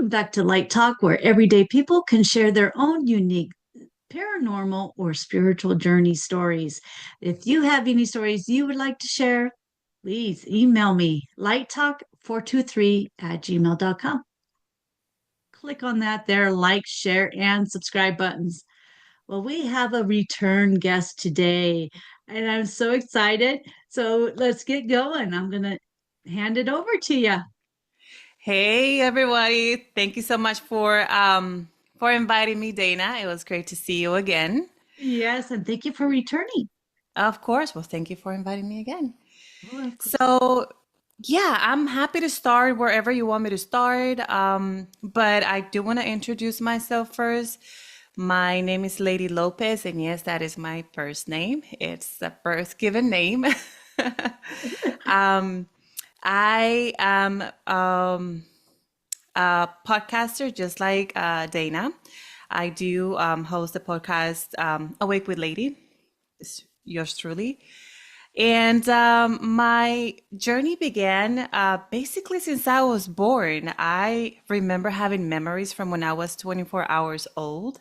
Welcome back to Light Talk, where everyday people can share their own unique paranormal or spiritual journey stories. If you have any stories you would like to share, please email me lighttalk423@gmail.com. Click on that there, like, share, and subscribe buttons. Well, we have a return guest today, and I'm so excited. So let's get going. I'm going to hand it over to you. Hey everybody. Thank you so much for inviting me, Dana. It was great to see you again. Yes, and thank you for returning. Of course. Well, thank you for inviting me again. Oh, of course. So, yeah, I'm happy to start wherever you want me to start. But I do want to introduce myself first. My name is Lady Lopez, and yes, that is my first name. It's a birth given name. um, I am a podcaster just like Dana. I do host the podcast Awake with Lady. It's yours truly. And my journey began basically since I was born. I remember having memories from when I was 24 hours old,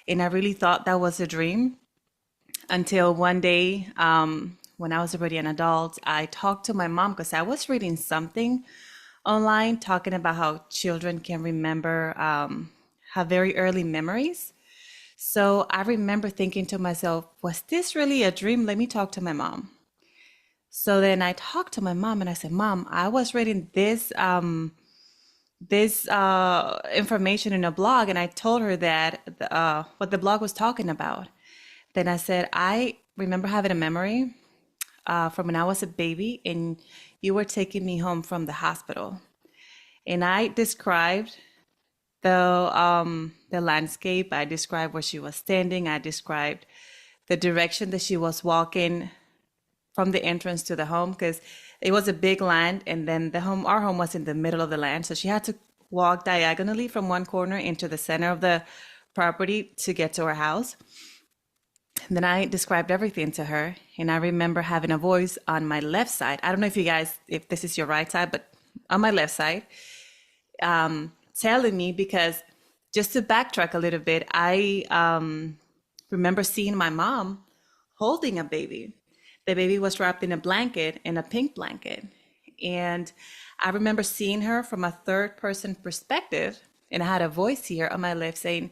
and I really thought that was a dream until one day, when I was already an adult, I talked to my mom because I was reading something online talking about how children can remember, have very early memories. So I remember thinking to myself, was this really a dream? Let me talk to my mom. So then I talked to my mom and I said, Mom, I was reading this information in a blog, and I told her that what the blog was talking about. Then I said, I remember having a memory from when I was a baby, and you were taking me home from the hospital. And I described the landscape. I described where she was standing. I described the direction that she was walking from the entrance to the home, because it was a big land, and then our home was in the middle of the land. So she had to walk diagonally from one corner into the center of the property to get to her house. And then I described everything to her, and I remember having a voice on my left side. I don't know if you guys, if this is your right side, but on my left side, telling me, because just to backtrack a little bit, I remember seeing my mom holding a baby. The baby was wrapped in a blanket, in a pink blanket. And I remember seeing her from a third person perspective. And I had a voice here on my left saying,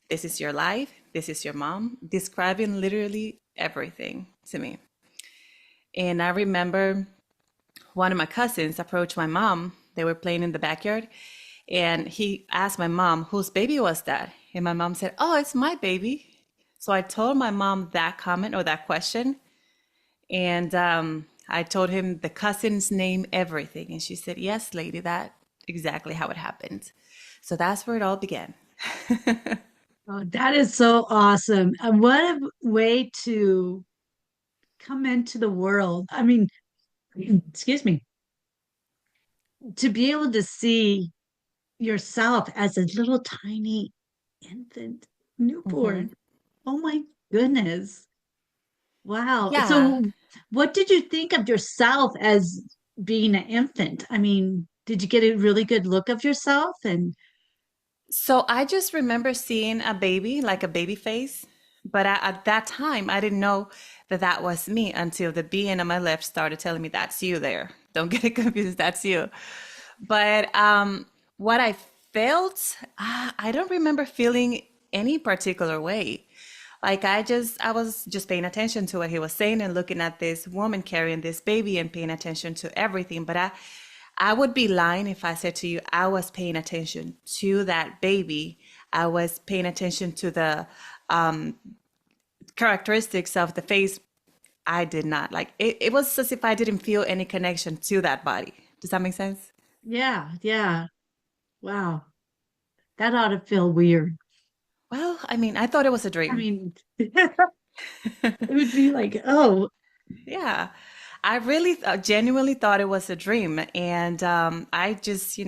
this is your life, this is your mom, describing literally everything to me. And I remember one of my cousins approached my mom. They were playing in the backyard. And he asked my mom, whose baby was that? And my mom said, oh, it's my baby. So I told my mom that comment or that question. And I told him the cousin's name, everything. And she said, yes, lady, that's exactly how it happened. So that's where it all began. Oh, that is so awesome. And what a way to come into the world. I mean, excuse me, to be able to see yourself as a little tiny infant newborn. Oh my goodness. Wow. Yeah. So, what did you think of yourself as being an infant? I mean, did you get a really good look of yourself? And So I just remember seeing a baby, like a baby face. But at that time, I didn't know that that was me until the being on my left started telling me, that's you there. Don't get it confused, that's you. But what I felt, I don't remember feeling any particular way. Like I was just paying attention to what he was saying and looking at this woman carrying this baby and paying attention to everything. But I would be lying if I said to you I was paying attention to that baby. I was paying attention to the characteristics of the face. I did not. Like it was as if I didn't feel any connection to that body. Does that make sense? yeah, yeah. Wow. That ought to feel weird. Well, I mean, I thought it was a I dream. mean, it would be like, oh, Yeah. I really genuinely thought it was a dream. And I just,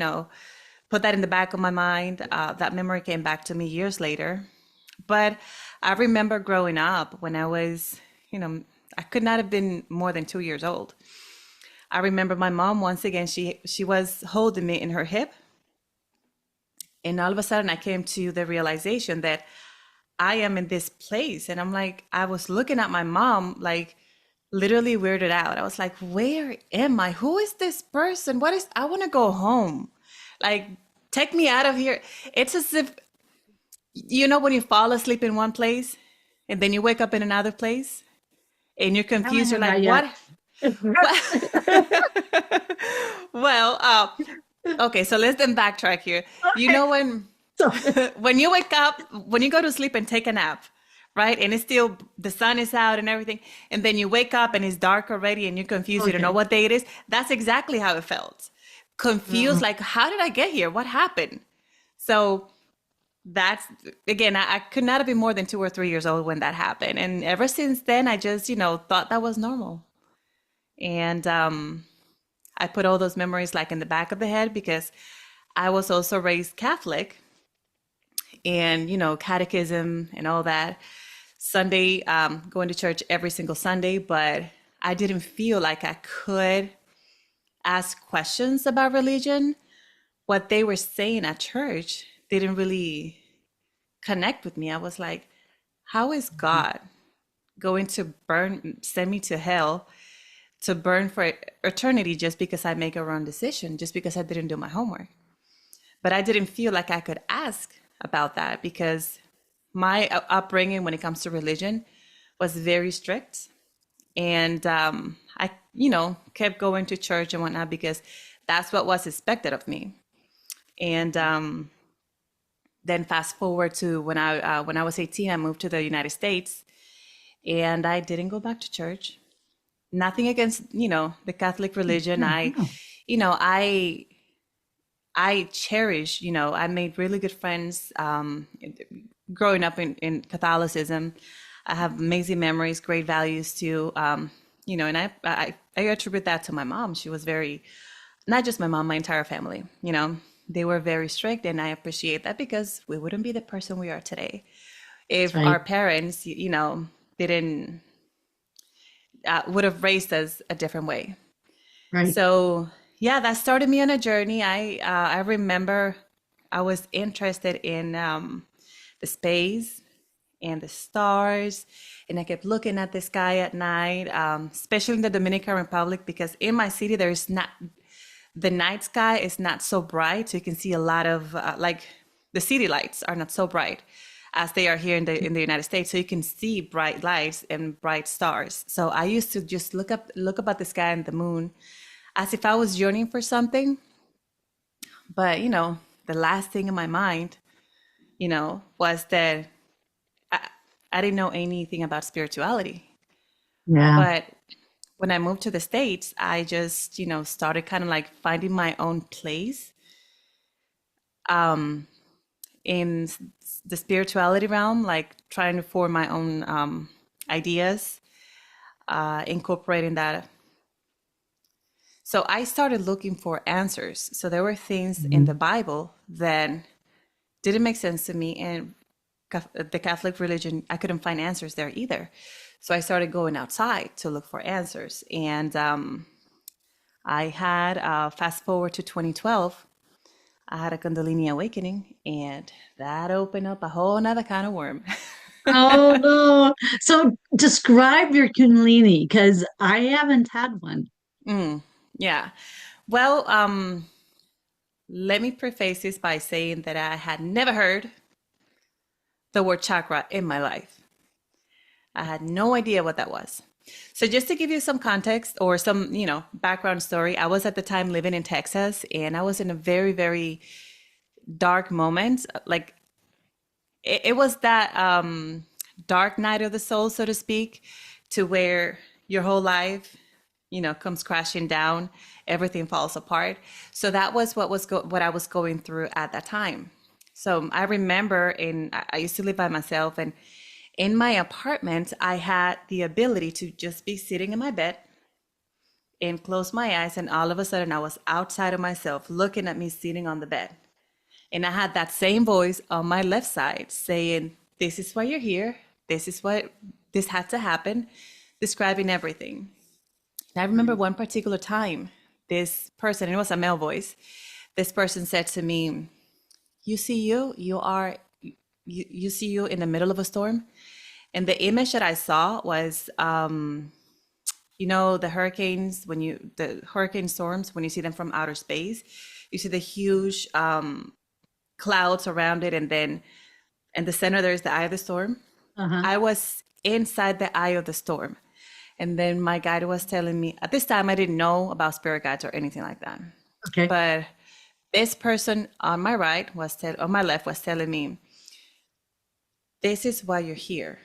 put that in the back of my mind. That memory came back to me years later. But I remember growing up when I was, I could not have been more than 2 years old. I remember my mom once again, she was holding me in her hip, And all of a sudden, I came to the realization that I am in this place. And I'm like, I was looking at my mom, like literally weirded out. I was like, where am I? Who is this person? I want to go home. Like, take me out of here. It's as if, when you fall asleep in one place and then you wake up in another place and you're I haven't confused. You're had like, that yet. what? What? Well, okay, so let's then backtrack here. You Okay. know when So, when you wake up, when you go to sleep and take a nap, right? And it's still the sun is out and everything, and then you wake up and it's dark already and you're confused, you don't know okay. what day it is. That's exactly how it felt. Confused, Oh, like, how did I get here? What happened? So that's again, I could not have been more than 2 or 3 years old when that happened. And ever since then, I just, thought that was normal. And I put all those memories like in the back of the head because I was also raised Catholic and, catechism and all that. Sunday, going to church every single Sunday, but I didn't feel like I could ask questions about religion. What they were saying at church didn't really connect with me. I was like, how is God going to send me to hell to burn for eternity just because I make a wrong decision, just because I didn't do my homework? But I didn't feel like I could ask about that because my upbringing when it comes to religion was very strict. And I, kept going to church and whatnot because that's what was expected of me. And then fast forward to when I was 18, I moved to the United States, and I didn't go back to church. Nothing against the Catholic religion. yeah, I, no. you know, I cherish. I made really good friends growing up in Catholicism. I have amazing memories, great values too. And I attribute that to my mom. She was very, not just my mom, my entire family. They were very strict, and I appreciate that because we wouldn't be the person we are today That's if our right. parents, didn't would have raised us a different way. Right. So yeah, that started me on a journey. I remember I was interested in the space and the stars, and I kept looking at the sky at night, especially in the Dominican Republic, because in my city there is not the night sky is not so bright, so you can see a lot of like the city lights are not so bright as they are here in the United States. So you can see bright lights and bright stars. So I used to just look up at the sky and the moon as if I was yearning for something. But the last thing in my mind, was that I didn't know anything about spirituality. Yeah. But when I moved to the States, I just, started kind of like finding my own place in the spirituality realm, like trying to form my own ideas, incorporating that. So I started looking for answers. So there were things in the Mhm. Bible that didn't make sense to me, and the Catholic religion, I couldn't find answers there either. So I started going outside to look for answers. And I had, fast forward to 2012, I had a Kundalini awakening, and that opened up a whole nother kind of worm. Oh no. So describe your Kundalini because I haven't had one. Yeah. Well, let me preface this by saying that I had never heard the word chakra in my life. I had no idea what that was. So just to give you some context or some, background story, I was at the time living in Texas, and I was in a very, very dark moment. Like it was that dark night of the soul, so to speak, to where your whole life, comes crashing down, everything falls apart. So that was what I was going through at that time. So I remember I used to live by myself, and in my apartment, I had the ability to just be sitting in my bed and close my eyes, and all of a sudden I was outside of myself looking at me sitting on the bed. And I had that same voice on my left side saying, this is why you're here. This had to happen, describing everything. And I remember Right. one particular time, this person, it was a male voice, this person said to me, you see you see you in the middle of a storm. And the image that I saw was, you know, the hurricane storms, when you see them from outer space, you see the huge clouds around it, and then in the center there's the eye of the storm. Uh-huh. I was inside the eye of the storm. And then my guide was telling me, at this time I didn't know about spirit guides or anything like that. Okay. But this person on my on my left was telling me, this is why you're here.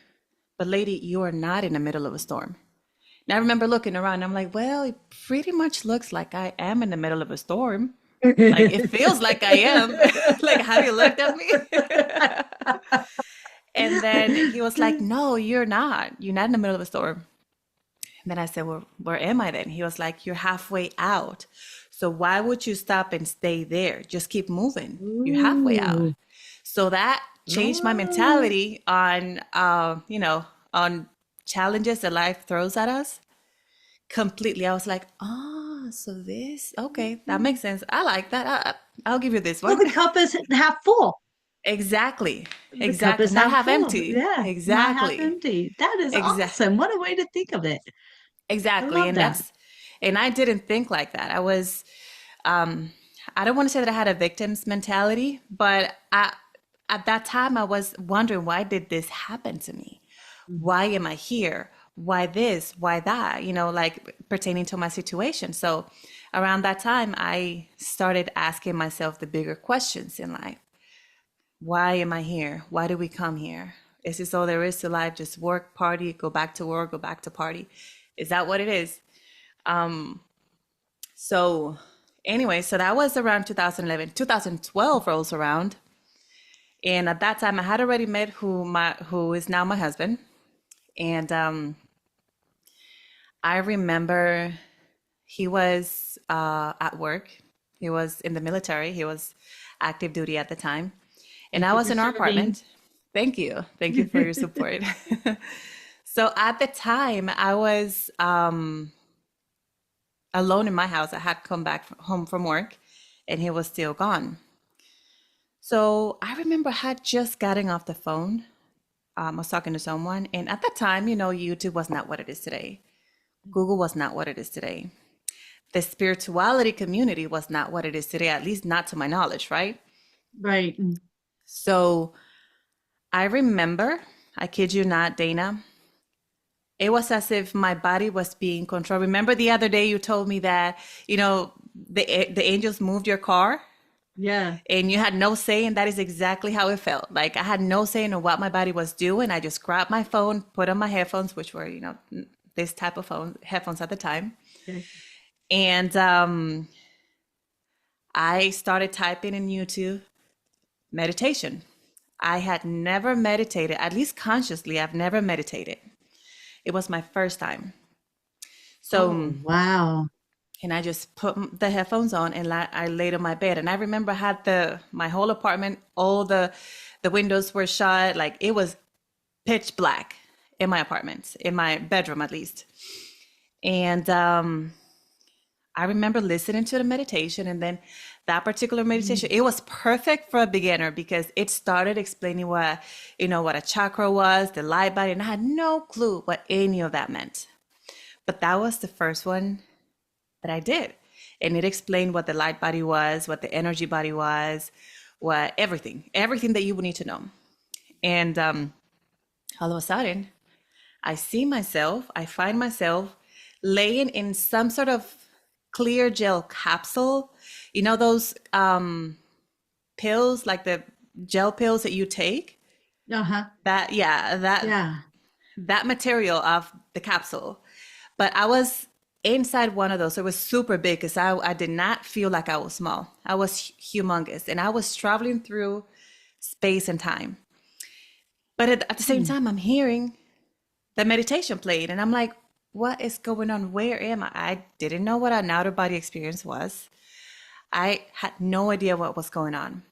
But lady, you are not in the middle of a storm. And I remember looking around, I'm like, well, it pretty much looks like I am in the middle of a storm. Like it feels like I am. Like, have you looked at me? And then he was like, no, you're not. You're not in the middle of a storm. And then I said, well, where am I then? He was like, you're halfway out. So why would you stop and stay there? Just keep moving. You're halfway out. Ooh. So that changed my Oh. mentality on, you know, on challenges that life throws at us completely. I was like, oh, so this, okay, that makes sense. I like that. I'll give you this Well, one. the cup is half full. Exactly. The cup Exactly. is Not half half full. empty. Yeah, not half Exactly. empty. That is Exactly. awesome. What a way to think of it. I Exactly. love that. And I didn't think like that. Um, I don't want to say that I had a victim's mentality, but at that time, I was wondering, why did this happen to me? Why am I here? Why this? Why that? You know, like pertaining to my situation. So around that time, I started asking myself the bigger questions in life. Why am I here? Why do we come here? Is this all there is to life? Just work, party, go back to work, go back to party? Is that what it is? So anyway, so that was around 2011. 2012 rolls around. And at that time, I had already met who is now my husband. And I remember he was at work. He was in the military. He was active duty at the time. And Thank I you was for in our serving. apartment. Thank you. Thank you for your support. So at the time, I was alone in my house. I had come back home from work and he was still gone. So I remember I had just gotten off the phone. I was talking to someone. And at that time, you know, YouTube was not what it is today. Google was not what it is today. The spirituality community was not what it is today, at least not to my knowledge, right? Right. So I remember, I kid you not, Dana, it was as if my body was being controlled. Remember the other day you told me that, you know, the angels moved your car Yeah. and you had no say, and that is exactly how it felt. Like I had no say in what my body was doing. I just grabbed my phone, put on my headphones, which were, you know, this type of headphones at the time. Okay. And I started typing in YouTube meditation. I had never meditated, at least consciously, I've never meditated. It was my first time. Oh, So, wow. and I just put the headphones on and I laid on my bed. And I remember I had my whole apartment, all the windows were shut, like it was pitch black in my apartment, in my bedroom at least. And I remember listening to the meditation, and then that particular meditation, it was perfect for a beginner because it started explaining what, you know, what a chakra was, the light body, and I had no clue what any of that meant. But that was the first one that I did. And it explained what the light body was, what the energy body was, what everything that you would need to know. And all of a sudden, I find myself laying in some sort of clear gel capsule. You know those pills, like the gel pills that you take? Uh-huh. That, yeah, Yeah. that material of the capsule. But I was inside one of those. So it was super big because I did not feel like I was small. I was humongous. And I was traveling through space and time. But at the same Mm. time, I'm hearing the meditation played. And I'm like, what is going on? Where am I? I didn't know what an outer body experience was. I had no idea what was going on.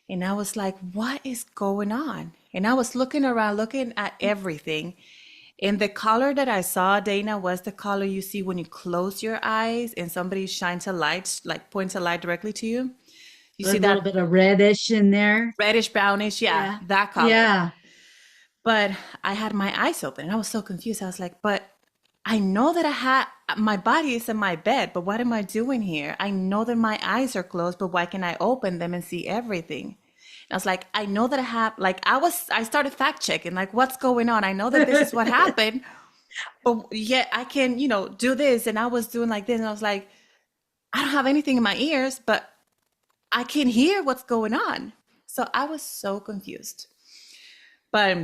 And I was like, what is going on? And I was looking around, looking at everything. And the color that I saw, Dana, was the color you see when you close your eyes and somebody shines a light, like points a light directly to you. You A see little that bit of reddish in there. reddish brownish, yeah, Yeah. that color. Yeah. But I had my eyes open and I was so confused. I was like, but I know that I had my body is in my bed, but what am I doing here? I know that my eyes are closed, but why can I open them and see everything? And I was like, I know that I have, like, I started fact checking, like, what's going on? I know that this is what happened, but yet I can, do this. And I was doing like this, and I was like, I don't have anything in my ears, but I can hear what's going on. So I was so confused. But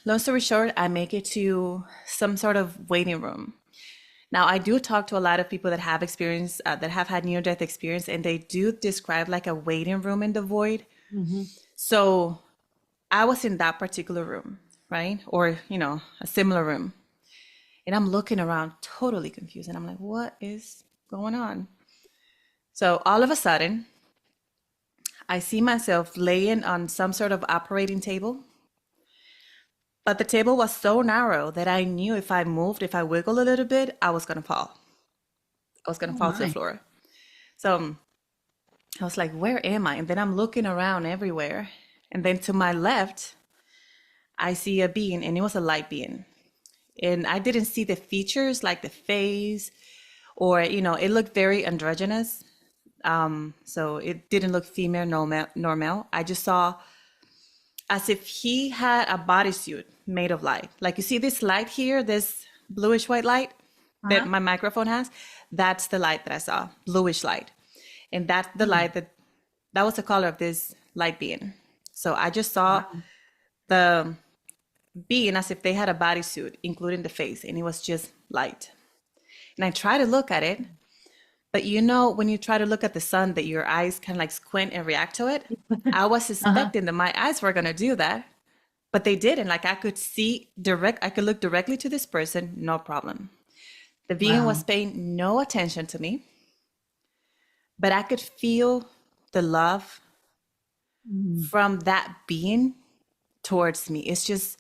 long story short, I make it to some sort of waiting room. Now, I do talk to a lot of people that have experience, that have had near death experience, and they do describe like a waiting room in the void. Hmm. So I was in that particular room, right? Or, a similar room. And I'm looking around totally confused. And I'm like, what is going on? So all of a sudden, I see myself laying on some sort of operating table. But the table was so narrow that I knew if I moved, if I wiggled a little bit, I was going to fall. I was going to Oh fall to the my. floor. So I was like, where am I? And then I'm looking around everywhere. And then to my left, I see a being, and it was a light being. And I didn't see the features like the face, or, it looked very androgynous. So it didn't look female normal. I just saw as if he had a bodysuit made of light. Like you see this light here, this bluish white light that Uh-huh. my microphone has, that's the light that I saw, bluish light. And that's the Hmm. light that was the color of this light being. So I just saw Wow. the being as if they had a bodysuit, including the face, and it was just light. And I try to look at it, but when you try to look at the sun, that your eyes kind of like squint and react to it. I was Uh-huh. suspecting that my eyes were gonna do that, but they didn't. Like I could look directly to this person, no problem. The being was Wow. paying no attention to me, but I could feel the love Mm. from that being towards me. It's just,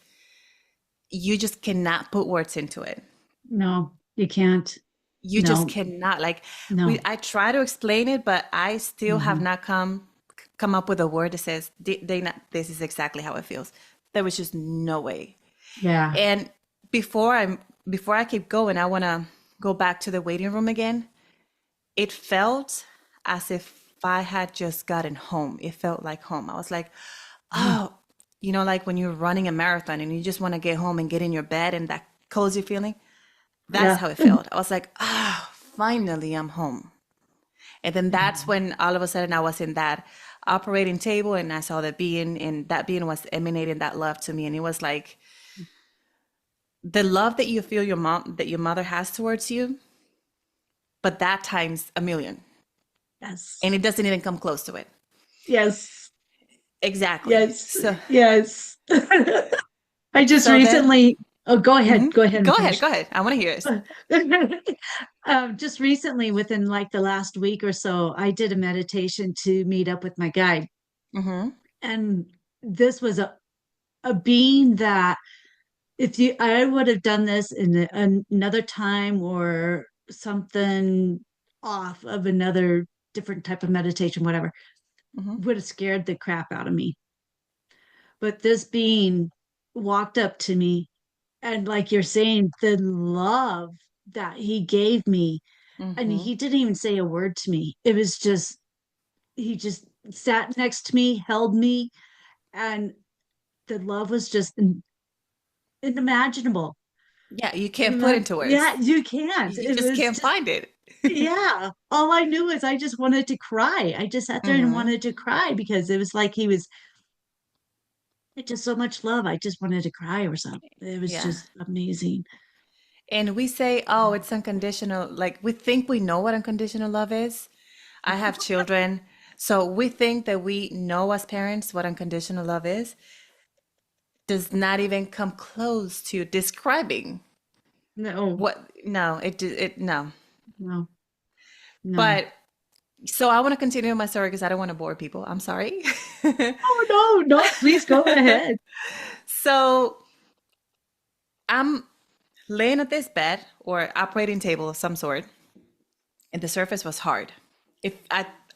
you just cannot put words into it. No, you can't. You just No, cannot. Like, no. I try to explain it, but I still have Hmm. not come up with a word that says, Dana, this is exactly how it feels. There was just no way. Yeah. And before I before I keep going, I want to go back to the waiting room again. It felt as if I had just gotten home. It felt like home. I was like, Mm. oh, like when you're running a marathon and you just want to get home and get in your bed, and that cozy feeling. That's Yeah. how it felt. I was like, ah, finally I'm home. And then that's when all of a sudden I was in that operating table, and I saw the being, and that being was emanating that love to me. And it was like the love that you feel that your mother has towards you, but that times a million. And Yes. it doesn't even come close to it. Yes. Exactly. Yes. So, Yes. I just so then, recently, oh, go ahead. Go ahead go and ahead, finish. go ahead. I want to hear it. Just recently, within like the last week or so, I did a meditation to meet up with my guide. Mm-hmm. And this was a being that if you, I would have done this in another time or something off of another different type of meditation, whatever, Mm-hmm. would have scared the crap out of me. But this being walked up to me, and like you're saying, the love that he gave me, and Mm-hmm. he didn't even say a word to me. It was just, he just sat next to me, held me, and the love was just unimaginable. Yeah, you can't put into Yeah, words. you can't. You It just was can't just, find it. yeah. All I knew is I just wanted to cry. I just sat there and Mm-hmm. wanted to cry because it was like he was just so much love. I just wanted to cry or something. It was Yeah. just amazing. And we say, oh, it's unconditional. Like we think we know what unconditional love is. I have children. So we think that we know as parents what unconditional love is. Does not even come close to describing No, what, no, no. no, no. But so I want to continue my story because I don't want to bore people. I'm sorry. Oh, no, no, please go ahead. So I'm laying at this bed or operating table of some sort, and the surface was hard. If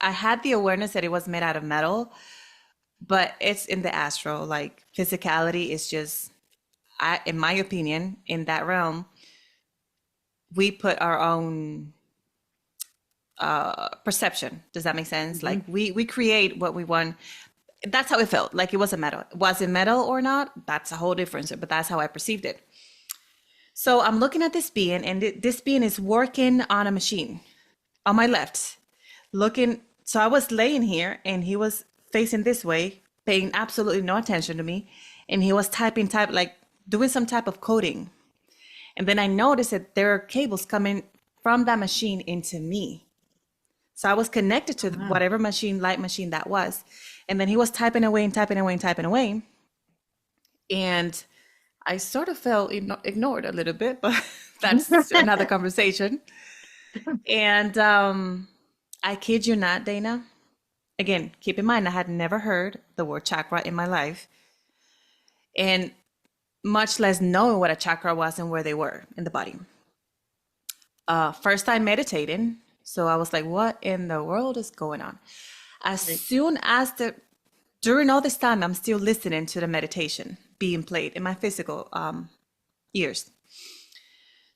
I had the awareness that it was made out of metal, but it's in the astral. Like physicality is just, in my opinion, in that realm, we put our own perception. Does that make sense? Hmm. Like we create what we want. That's how it felt. Like it was a metal. Was it metal or not? That's a whole difference. But that's how I perceived it. So I'm looking at this being, and this being is working on a machine on my left, looking. So I was laying here, and he was facing this way, paying absolutely no attention to me, and he was type like doing some type of coding. And then I noticed that there are cables coming from that machine into me. So I was connected to Wow. whatever machine, light machine that was. And then he was typing away and typing away and typing away. And I sort of felt ignored a little bit, but that's another conversation. And I kid you not, Dana. Again, keep in mind, I had never heard the word chakra in my life, and much less knowing what a chakra was and where they were in the body. First time meditating. So I was like, what in the world is going on? As Right. soon as during all this time, I'm still listening to the meditation being played in my physical ears.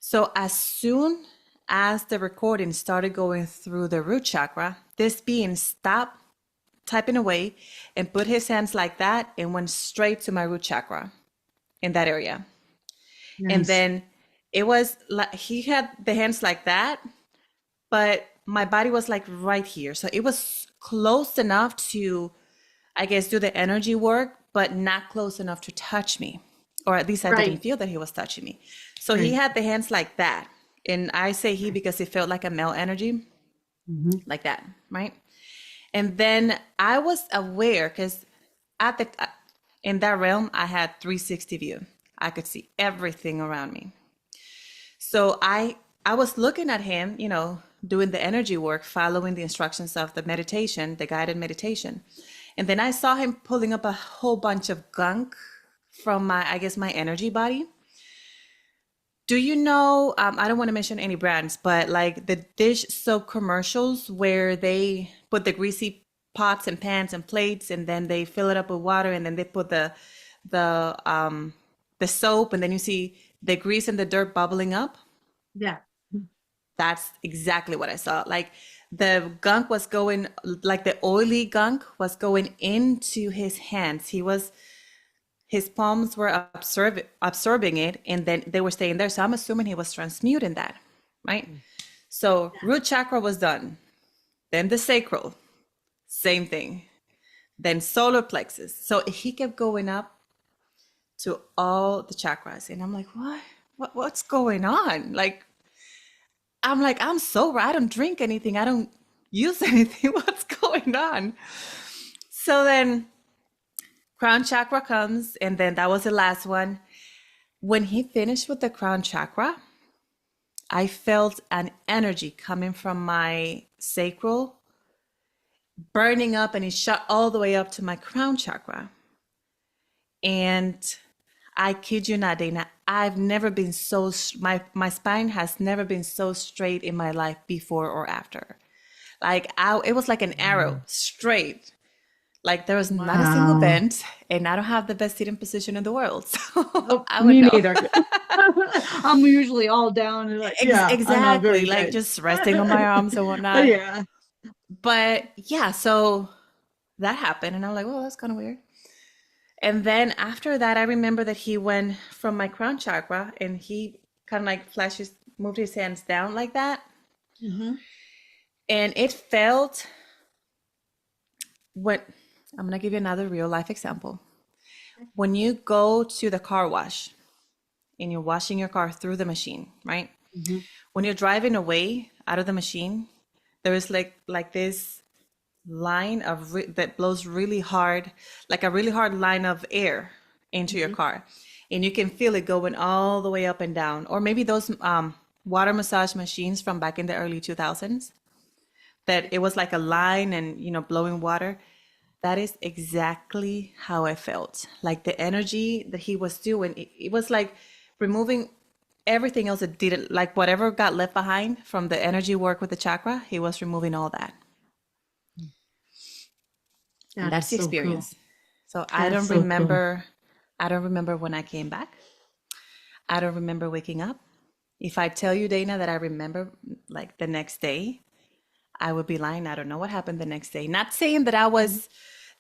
So as soon as the recording started going through the root chakra, this being stopped typing away and put his hands like that and went straight to my root chakra in that area. And Nice. then it was like he had the hands like that, but my body was like right here. So it was close enough to, I guess, do the energy work, but not close enough to touch me. Or at least I didn't Right. feel that he was touching me. So he Right. had the hands like that. And I say he because it felt like a male energy, Hmm. like that, right? And then I was aware because at the in that realm, I had 360 view. I could see everything around me. So I was looking at him, doing the energy work, following the instructions of the meditation, the guided meditation. And then I saw him pulling up a whole bunch of gunk from I guess, my energy body. Do you know, I don't want to mention any brands, but like the dish soap commercials where they put the greasy pots and pans and plates and then they fill it up with water and then they put the the soap and then you see the grease and the dirt bubbling up? Yeah. That's exactly what I saw. Like the gunk was going, like the oily gunk was going into his hands. His palms were absorbing it, and then they were staying there. So I'm assuming he was transmuting that, right? So Yeah. root chakra was done. Then the sacral, same thing. Then solar plexus. So he kept going up to all the chakras, and I'm like, what? What's going on? I'm sober. I don't drink anything. I don't use anything. What's going on? So then crown chakra comes, and then that was the last one. When he finished with the crown chakra, I felt an energy coming from my sacral, burning up, and it shot all the way up to my crown chakra. And I kid you not, Dana, I've never been my spine has never been so straight in my life before or after. It was like an arrow straight. Like there was not a single Wow. bend, and I don't have the best sitting position in the world. So Oh, I would me know. neither. I'm usually all down and like, yeah, I'm not Exactly, very like good. just resting on my arms and whatnot. Yeah. But yeah, so that happened, and I'm like, well, that's kind of weird. And then after that, I remember that he went from my crown chakra, and he kind of like moved his hands down like that, Hmm. and it felt what I'm gonna give you another real life example. When you go to the car wash and you're washing your car through the machine, right? Hmm. When you're driving away out of the machine, there is like this line that blows really hard, like a really hard line of air into your Hmm. car, and you can feel it going all the way up and down. Or maybe those water massage machines from back in the early 2000s, that it was like a line and blowing water. That is exactly how I felt. Like the energy that he was doing, it was like removing everything else that didn't, like whatever got left behind from the energy work with the chakra, he was removing all that. And That that's is the so cool. experience. So That's so cool. I don't remember when I came back. I don't remember waking up. If I tell you, Dana, that I remember like the next day, I would be lying. I don't know what happened the next day. Not saying Mhm.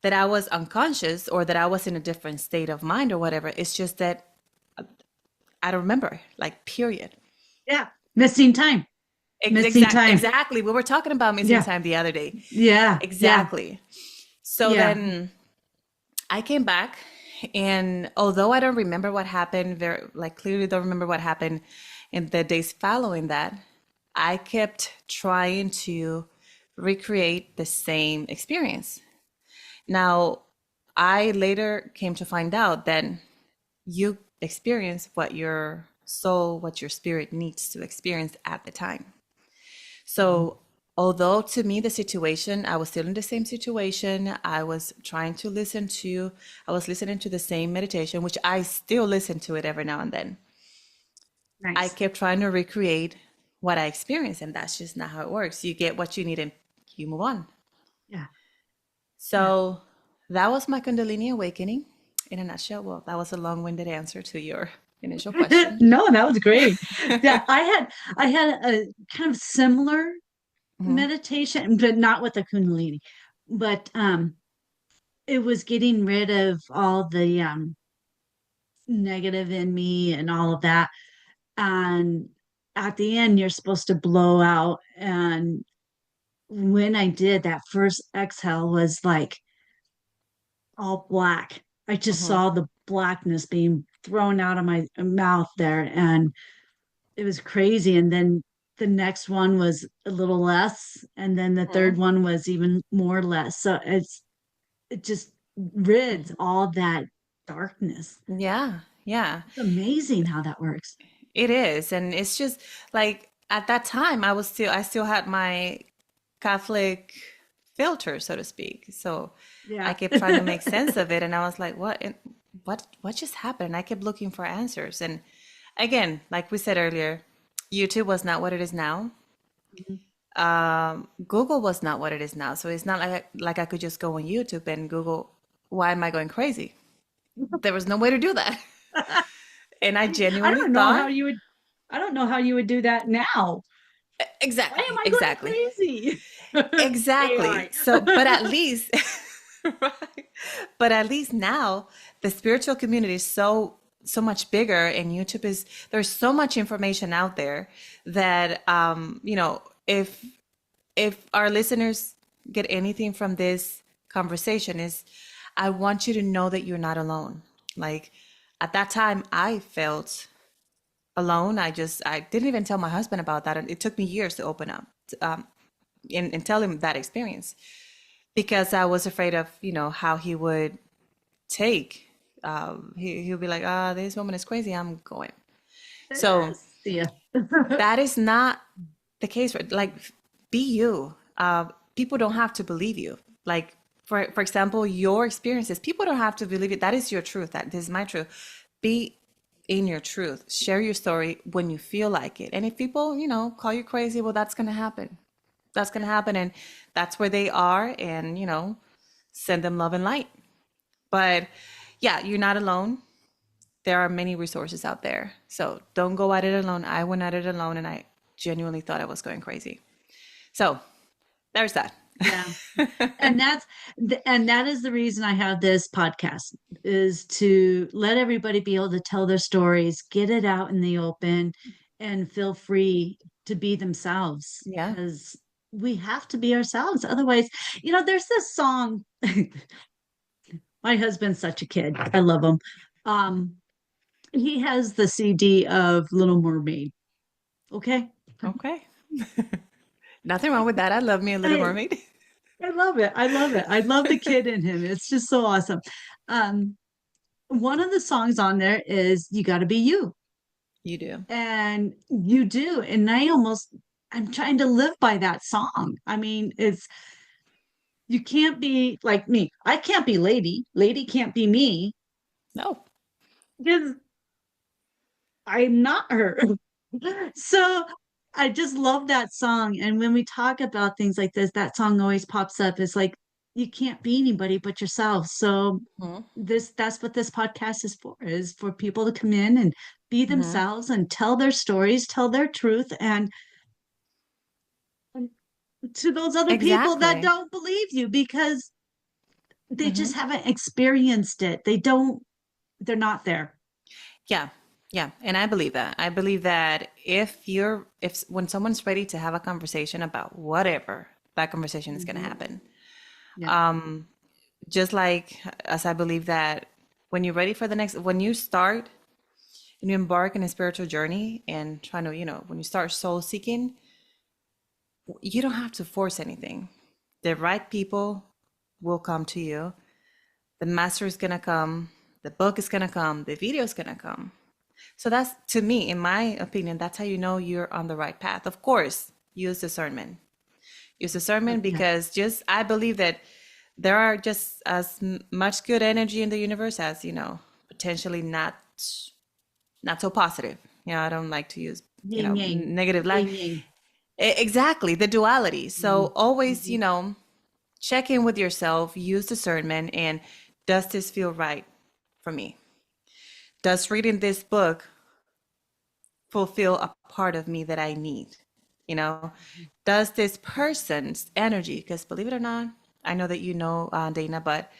that I was unconscious or that I was in a different state of mind or whatever. It's just that I don't remember, like period. Yeah. Missing time. Missing time. Exactly. We were talking about missing Yeah. time the other day. Yeah. Yeah. Exactly. So Yeah. then I came back, and although I don't remember what happened, very like clearly don't remember what happened in the days following that, I kept trying to recreate the same experience. Now, I later came to find out that you experience what your soul, what your spirit needs to experience at the time. Mhm. So, although to me, the situation, I was still in the same situation, I was listening to the same meditation, which I still listen to it every now and then. I Nice. kept trying to recreate what I experienced, and that's just not how it works. You get what you need and you move on. Yeah. Yeah. So, that was my Kundalini awakening in a nutshell. Well, that was a long winded answer to your initial question. No, that was great. Yeah, I had a kind of similar Mhm. meditation, but not with the Kundalini. But it was getting rid of all the negative in me and all of that. And at the end, you're supposed to blow out. And when I did, that first exhale was like all black. I just Mhm. saw the blackness being thrown out of my mouth there. And it was crazy. And then the next one was a little less. And then the third Mhm. one was even more less. So it just rids all that darkness. Yeah, yeah. It's amazing how that works. It is. And it's just like at that time I still had my Catholic filter, so to speak. So I Yeah. kept trying to make sense of it and I was like, what just happened? I kept looking for answers. And again, like we said earlier, YouTube was not what it is now. Google was not what it is now. So it's not like I could just go on YouTube and Google, why am I going crazy? There was no way to do that. And I I genuinely don't know thought, how you would I don't know how you would do that now. Why am exactly, I going exactly. crazy? Exactly. AI. So, but at least, right? But at least now the spiritual community is so much bigger, and YouTube is there's so much information out there that if our listeners get anything from this conversation is I want you to know that you're not alone. Like at that time I felt alone. I didn't even tell my husband about that, and it took me years to open up and tell him that experience because I was afraid of how he would take. He'll be like, this woman is crazy. I'm going. So See ya. that is not the case. Like, be you. People don't have to believe you. Like, for example, your experiences. People don't have to believe it. That is your truth. That this is my truth. Be in your truth. Share your story when you feel like it. And if people, call you crazy, well, that's gonna happen. That's gonna happen, and that's where they are. And send them love and light. But yeah, you're not alone. There are many resources out there. So don't go at it alone. I went at it alone and I genuinely thought I was going crazy. So there's that. Yeah. And that is the reason I have this podcast is to let everybody be able to tell their stories, get it out in the open and feel free to be themselves Yeah. because we have to be ourselves. Otherwise, there's this song. My husband's such a kid. I love him. Um, he has the CD of Little Mermaid. Okay. Okay. Nothing wrong with that. I love me a Little I, Mermaid. I love it. I love it. I love the kid in him. It's just so awesome. Um, one of the songs on there is You Gotta Be You. You do. And you do. And I'm trying to live by that song. I mean, you can't be like me. I can't be Lady. Lady can't be me No. because I'm not her. So I just love that song. And when we talk about things like this, that song always pops up. It's like you can't be anybody but yourself. So Mhm. that's what this podcast is for people to come in and be Mhm. themselves and tell their stories, tell their truth, and to those other people that Exactly. don't believe you because they just Mhm. haven't experienced it. They're not there. Yeah. Yeah. And I believe that. I believe that if when someone's ready to have a conversation about whatever, that conversation is going to Mhm. happen. Yeah. Just like as I believe that when you're ready for the next, when you start and you embark on a spiritual journey and trying to, when you start soul seeking, you don't have to force anything. The right people will come to you. The master is going to come. The book is going to come. The video is going to come. So that's, to me, in my opinion, that's how you know you're on the right path. Of course, use discernment. Use discernment Yeah. because I believe that there are just as much good energy in the universe as, potentially not so positive. I don't like to use, Yin yang. negative light. Yin yang. Exactly, the duality. So always, Mm-hmm. check in with yourself, use discernment, and does this feel right for me? Does reading this book fulfill a part of me that I need? You know, does this person's energy, because believe it or not, I know that Dana, but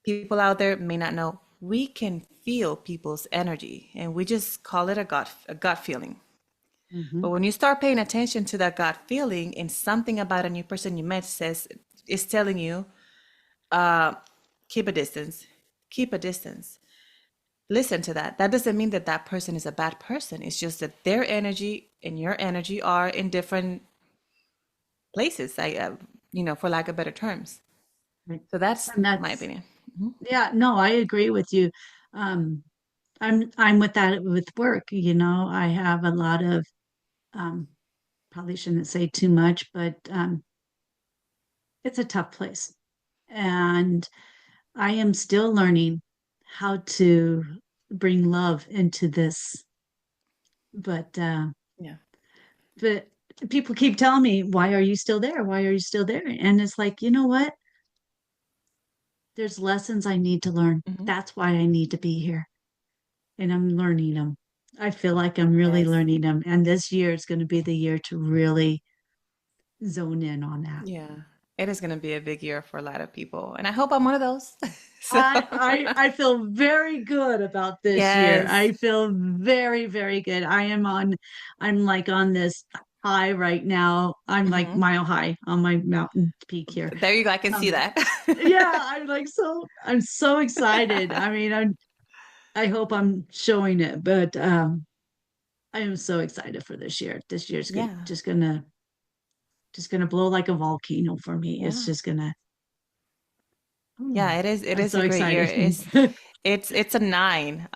people out there may not know, we can feel people's energy and we just call it a gut feeling. Mm-hmm. But when you start paying attention to that gut feeling and something about a new person you met is telling you, keep a distance, keep a distance. Listen to that. That doesn't mean that that person is a bad person. It's just that their energy and your energy are in different places. For lack of better terms. Right. So that's And my that's opinion. yeah, no, I agree with you. Um, I'm with that with work, I have a lot of um probably shouldn't say too much, but it's a tough place. And I am still learning how to bring love into this. But Yeah. but people keep telling me, why are you still there? Why are you still there? And it's like, you know what? There's lessons I need to learn. Hmm. That's why I need to be here. And I'm learning them. I feel like I'm really Yes. learning them. And this year is going to be the year to really zone in on that. Yeah. It is going to be a big year for a lot of people. And I hope I'm one of those. So, I feel very good about this year. yes. I feel very, very good. I'm like on this high right now. I'm like Hmm. mile high on my mountain peak here. There you go. I can see Um, that. yeah, I'm so excited. I mean, I hope I'm showing it, but I am so excited for this year. This year's Yeah. just gonna blow like a volcano for me. It's Yeah. just gonna. Yeah, it I'm is so a great year. excited. It's a nine,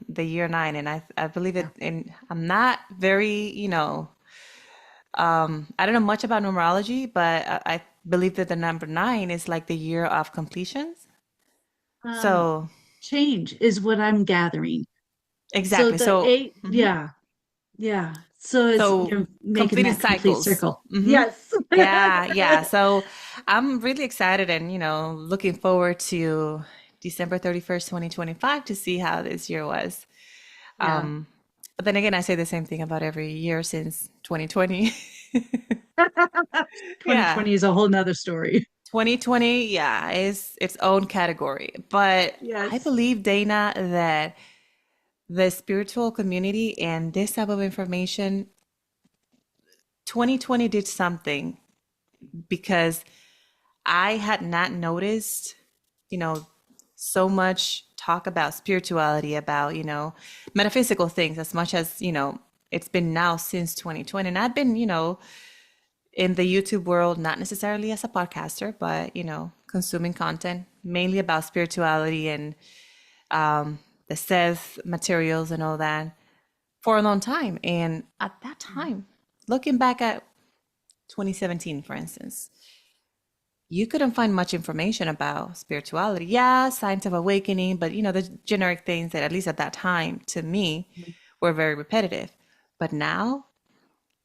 the year nine, and I believe Yeah. it. And I'm not very, I don't know much about numerology, but I believe that the number nine is like the year of completions. Um, So Change is what I'm gathering. So exactly. the So eight, yeah, yeah. So it's so you're making completing that complete cycles. circle. Hmm. Yes. Yeah, yeah. So I'm really excited and looking forward to December 31st, 2025 to see how this year was. Yeah. But then again, I say the same thing about every year since 2020. 2020 Yeah. is a whole nother story. 2020, yeah, is its own category. But I Yes. believe, Dana, that the spiritual community and this type of information, 2020 did something because I had not noticed, you know, so much talk about spirituality, about, metaphysical things as much as, it's been now since 2020. And I've been, in the YouTube world, not necessarily as a podcaster, but, consuming content mainly about spirituality and the Seth materials and all that for a long time. And at that time, looking back at 2017, for instance, you couldn't find much information about spirituality. Yeah, signs of awakening, but the generic things that at least at that time to me were very repetitive. But now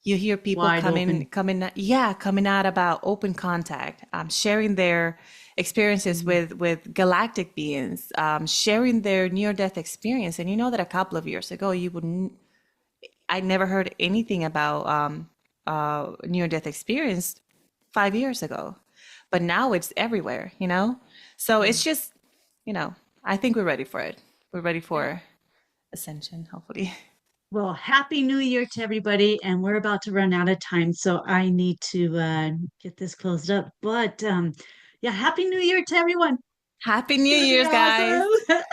you hear people Wide open. coming out about open contact, sharing their experiences Mhm. with galactic beings, sharing their near-death experience. And you know that a couple of years ago, you wouldn't. I never heard anything about near-death experience 5 years ago, but now it's everywhere. So Yeah. it's just, I think we're ready for it. We're ready Yeah. for ascension, hopefully. Well, happy new year to everybody. And we're about to run out of time. So I need to get this closed up. But yeah, happy new year to everyone. Happy It's New going to be Year's, guys. awesome.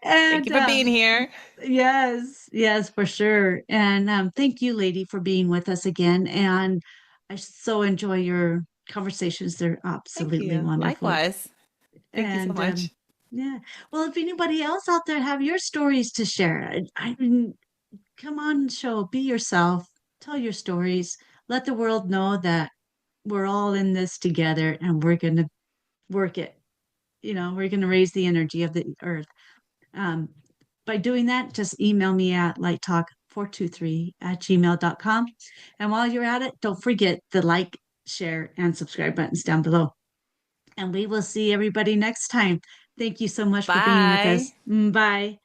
Thank And you for being here. yes, yes, for sure. And thank you, lady, for being with us again. And I so enjoy your conversations. They're Thank absolutely you. wonderful. Likewise. Thank you so And much. yeah, well, if anybody else out there have your stories to share, I mean, come on, show, be yourself, tell your stories, let the world know that we're all in this together and we're going to work it. We're going to raise the energy of the earth. Um, by doing that, just email me at lighttalk423@gmail.com. And while you're at it, don't forget the like, share, and subscribe buttons down below. And we will see everybody next time. Thank you so much for being with us. Bye. Bye.